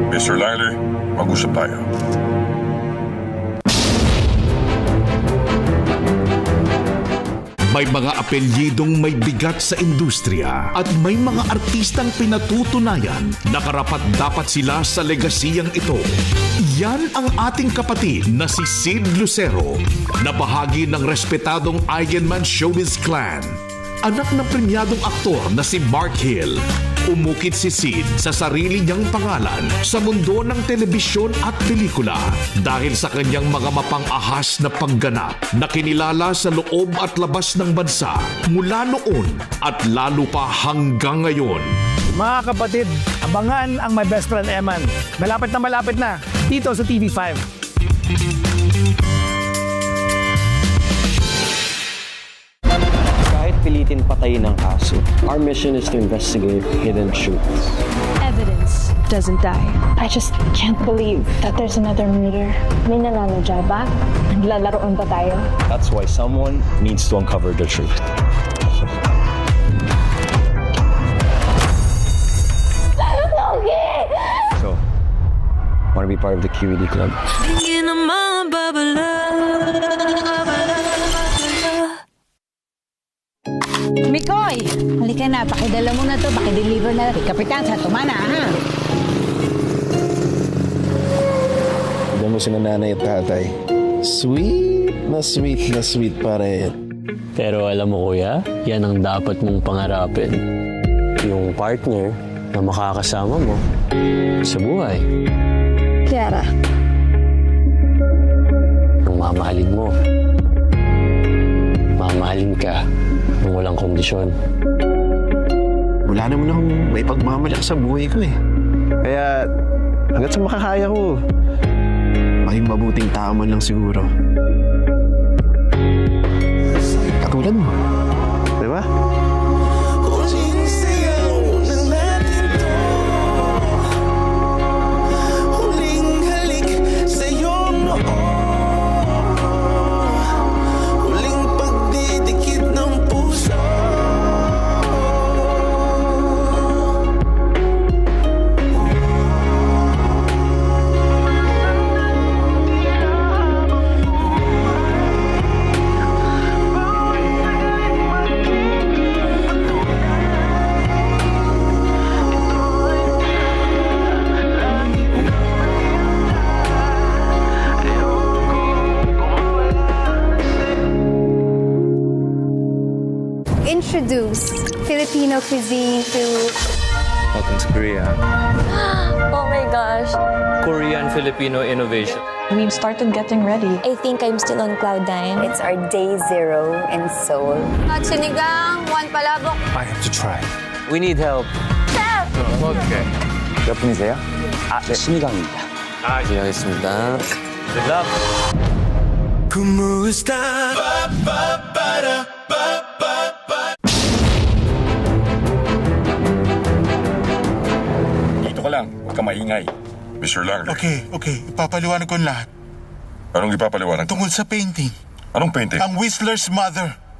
Mr. Langley, mag-usap tayo. May mga apelyidong may bigat sa industriya at may mga artistang pinatutunayan na karapat-dapat sila sa legasiyang ito. Yan ang ating kapatid na si Sid Lucero na bahagi ng respetadong Eigenman Showbiz Clan. Anak ng premyadong aktor na si Mark Hill. Umukit si Sid sa sarili niyang pangalan sa mundo ng telebisyon at pelikula dahil sa kanyang mga mapang-ahas na pagganap na kinilala sa loob at labas ng bansa mula noon at lalo pa hanggang ngayon. Mga kapatid, abangan ang My Best Friend Eman. Malapit na dito sa TV5. Pilitin patayin ang kaso. Our mission is to investigate hidden truths. Evidence doesn't die. I just can't believe that there's another murder. May nananadya ba? Naglalaroon ba tayo? That's why someone needs to uncover the truth. So, want to be part of the QED Club? Mikoy! Halika na, pakidala mo na to, pakideliver na kay Kapitan sa Tumana, ha? Tignan mo si nanay at tatay. Sweet na sweet pare. Pero alam mo kuya, yan ang dapat mong pangarapin. Yung partner na makakasama mo sa buhay. Kiara. Ang mamahalin mo. Mamahalin ka ng walang kondisyon. Wala naman akong may pagmamalak sa buhay ko eh. Kaya hanggat sa makakaya ko, maging mabuting tao man lang siguro. Katulad mo. Diba? Introduce Filipino cuisine to... Welcome to Korea. Oh my gosh. Korean-Filipino innovation. We've started getting ready. I think I'm still on cloud 9. It's our day 0 in Seoul. At sinigang, 1 palabok. I have to try. We need help. Chef! Okay. 몇 분이세요? 네, 신희강입니다. 실례하겠습니다. Good luck. Dito ka lang, huwag ka maingay. Mr. Langley. Okay. Ipapaliwanag ko lahat. Anong ipapaliwanag? Tungkol sa painting. Anong painting? Ang Whistler's Mother.